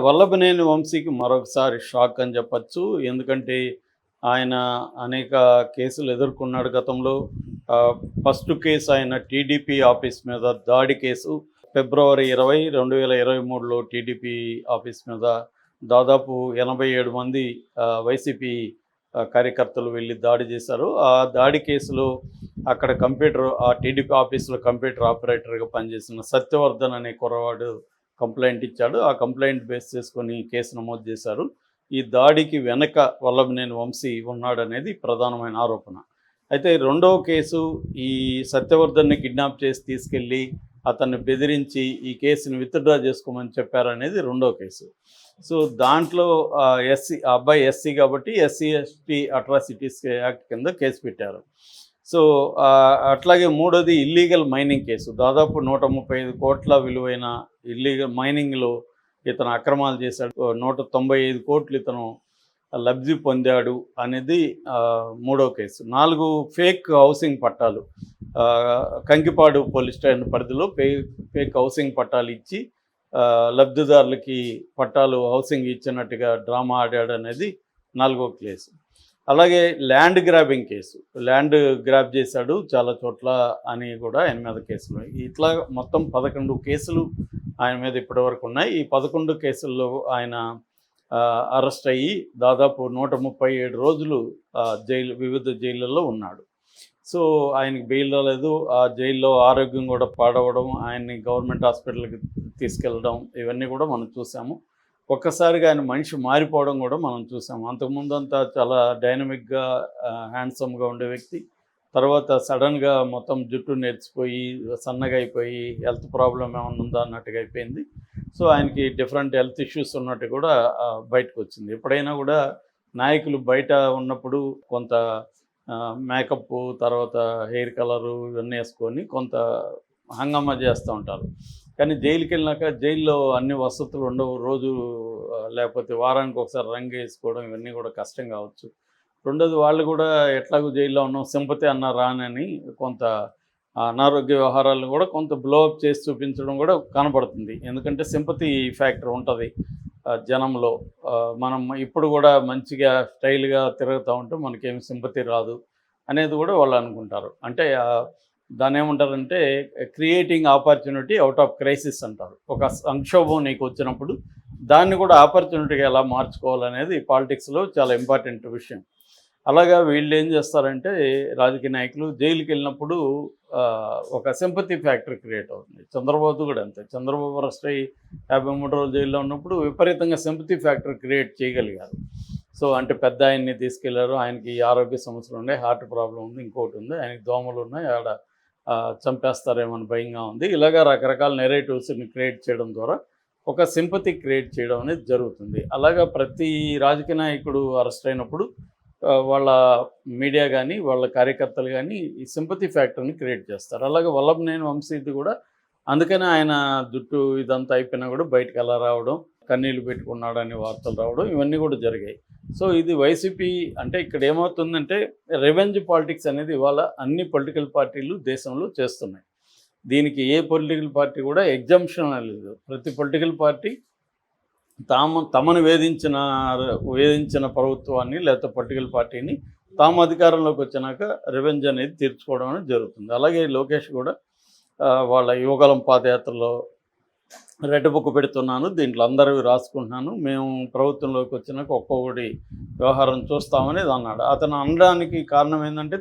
వల్లభనేని వంశీకి మరొకసారి షాక్ అని చెప్పచ్చు. ఎందుకంటే ఆయన అనేక కేసులు ఎదుర్కొన్నాడు గతంలో. ఫస్ట్ కేసు ఆయన టీడీపీ ఆఫీస్ మీద దాడి కేసు. ఫిబ్రవరి 20, 2023లో టీడీపీ ఆఫీస్ మీద దాదాపు 87 మంది వైసీపీ కార్యకర్తలు వెళ్ళి దాడి చేశారు. ఆ దాడి కేసులో అక్కడ ఆ టీడీపీ ఆఫీస్లో కంప్యూటర్ ఆపరేటర్గా పనిచేసిన సత్యవర్ధన్ అనే కుర్రవాడు కంప్లైంట్ ఇచ్చాడు. ఆ కంప్లైంట్ బేస్ చేసుకొని కేసు నమోదు చేశారు. ఈ దాడికి వెనక వల్లభనేని వంశీ ఉన్నాడనేది ప్రధానమైన ఆరోపణ. అయితే రెండవ కేసు ఈ సత్యవర్ధన్ని కిడ్నాప్ చేసి తీసుకెళ్ళి అతన్ని బెదిరించి ఈ కేసుని విత్డ్రా చేసుకోమని చెప్పారనేది రెండో కేసు. సో దాంట్లో అబ్బాయి ఎస్సీ కాబట్టి ఎస్సీ/ఎస్టీ అట్రాసిటీస్ యాక్ట్ కింద కేసు పెట్టారు. సో అట్లాగే మూడోది ఇల్లీగల్ మైనింగ్ కేసు. దాదాపు 135 కోట్ల విలువైన ఇల్లీగల్ మైనింగ్లో ఇతను అక్రమాలు చేశాడు. 195 కోట్లు ఇతను లబ్ధి పొందాడు అనేది మూడో కేసు. 4 ఫేక్ హౌసింగ్ పట్టాలు, కంకిపాడు పోలీస్ స్టేషన్ పరిధిలో ఫేక్ హౌసింగ్ పట్టాలు ఇచ్చి లబ్ధిదారులకి పట్టాలు హౌసింగ్ ఇచ్చినట్టుగా డ్రామా ఆడాడు అనేది 4వ కేసు. అలాగే land grabbing case, land grab చేశాడు చాలా చోట్ల అని కూడా ఆయన మీద కేసులు. ఇట్లా మొత్తం 11 కేసులు ఆయన మీద ఇప్పటివరకు ఉన్నాయి. ఈ 11 కేసుల్లో ఆయన అరెస్ట్ అయ్యి దాదాపు 137 రోజులు వివిధ జైళ్ళల్లో ఉన్నాడు. సో ఆయనకి బెయిల్ రాలేదు. ఆ జైల్లో ఆరోగ్యం కూడా పాడవడం, ఆయన్ని గవర్నమెంట్ హాస్పిటల్కి తీసుకెళ్ళడం ఇవన్నీ కూడా మనం చూసాము. ఒక్కసారిగా ఆయన మనిషి మారిపోవడం కూడా మనం చూసాము. అంతకుముందు అంతా చాలా డైనమిక్గా హ్యాండ్సమ్గా ఉండే వ్యక్తి, తర్వాత సడన్గా మొత్తం జుట్టు నెరిచిపోయి సన్నగా అయిపోయి హెల్త్ ప్రాబ్లం ఏమైనా ఉందా అన్నట్టుగా అయిపోయింది. సో ఆయనకి డిఫరెంట్ హెల్త్ ఇష్యూస్ ఉన్నట్టు కూడా బయటకు వచ్చింది. ఎప్పుడైనా కూడా నాయకులు బయట ఉన్నప్పుడు కొంత మేకప్, తర్వాత హెయిర్ కలరు ఇవన్నీ వేసుకొని కొంత హంగామా చేస్తూ ఉంటారు. కానీ జైలుకి వెళ్ళినాక జైల్లో అన్ని వసతులు ఉండవు. రోజు లేకపోతే వారానికి ఒకసారి రంగు వేసుకోవడం ఇవన్నీ కూడా కష్టం కావచ్చు. రెండోది వాళ్ళు కూడా ఎట్లాగో జైల్లో ఉన్నాం సింపతి అన్న రానని కొంత అనారోగ్య వ్యవహారాలను కూడా కొంత బ్లోఅప్ చేసి చూపించడం కూడా కనపడుతుంది. ఎందుకంటే సింపతి ఫ్యాక్టర్ ఉంటుంది జనంలో. మనం ఇప్పుడు కూడా మంచిగా స్టైల్గా తిరుగుతూ ఉంటే మనకేమి సింపతి రాదు అనేది కూడా వాళ్ళు అనుకుంటారు. అంటే దాన్ని ఏమంటారంటే creating opportunity out of crisis అంటారు. ఒక సంక్షోభం నీకు వచ్చినప్పుడు దాన్ని కూడా ఆపర్చునిటీగా ఎలా మార్చుకోవాలనేది పాలిటిక్స్లో చాలా ఇంపార్టెంట్ విషయం. అలాగా వీళ్ళు ఏం చేస్తారంటే రాజకీయ నాయకులు జైలుకి వెళ్ళినప్పుడు ఒక సింపతి ఫ్యాక్టర్ క్రియేట్ అవుతుంది. చంద్రబాబు కూడా అంతే. చంద్రబాబు అరెస్ట్ అయ్యి 53 రోజులు జైల్లో ఉన్నప్పుడు విపరీతంగా సింపతి ఫ్యాక్టర్ క్రియేట్ చేయగలిగారు. సో అంటే పెద్ద ఆయన్ని తీసుకెళ్లారు, ఆయనకి ఆరోగ్య సమస్యలు ఉన్నాయి, హార్ట్ ప్రాబ్లం ఉంది, ఇంకోటి ఉంది, ఆయనకి దోమలు ఉన్నాయి, ఆడ చంపేస్తారేమని భయంగా ఉంది. ఇలాగా రకరకాల నెరేటివ్స్ని క్రియేట్ చేయడం ద్వారా ఒక సింపతి క్రియేట్ చేయడం అనేది జరుగుతుంది. అలాగా ప్రతి రాజకీయ నాయకుడు అరెస్ట్ అయినప్పుడు వాళ్ళ మీడియా కానీ వాళ్ళ కార్యకర్తలు కానీ ఈ సింపతి ఫ్యాక్టర్ని క్రియేట్ చేస్తారు. అలాగే వల్లభనేని వంశీది కూడా అందుకనే ఆయన జుట్టు ఇదంతా అయిపోయినా కూడా బయటకు ఎలా రావడం, కన్నీళ్ళు పెట్టుకున్నాడని వార్తలు రావడం ఇవన్నీ కూడా జరిగాయి. సో ఇది వైసీపీ అంటే ఇక్కడ ఏమవుతుందంటే రివెంజ్ పాలిటిక్స్ అనేది ఇవాళ అన్ని పొలిటికల్ పార్టీలు దేశంలో చేస్తున్నాయి. దీనికి ఏ పొలిటికల్ పార్టీ కూడా ఎగ్జంప్షన్ లేదు. ప్రతి పొలిటికల్ పార్టీ తమను వేధించిన ప్రభుత్వాన్ని లేకపోతే పొలిటికల్ పార్టీని తాము అధికారంలోకి వచ్చినాక రివెంజ్ అనేది తీర్చుకోవడం అనేది జరుగుతుంది. అలాగే లోకేష్ కూడా వాళ్ళ యువగలం పాదయాత్రలో రెడ్ బుక్ పెడుతున్నాను, దీంట్లో అందరివి రాసుకుంటున్నాను, మేము ప్రభుత్వంలోకి వచ్చినాక ఒక్కొక్కటి వ్యవహారం చూస్తామనేది అన్నాడు. అతను అనడానికి కారణం ఏంటంటే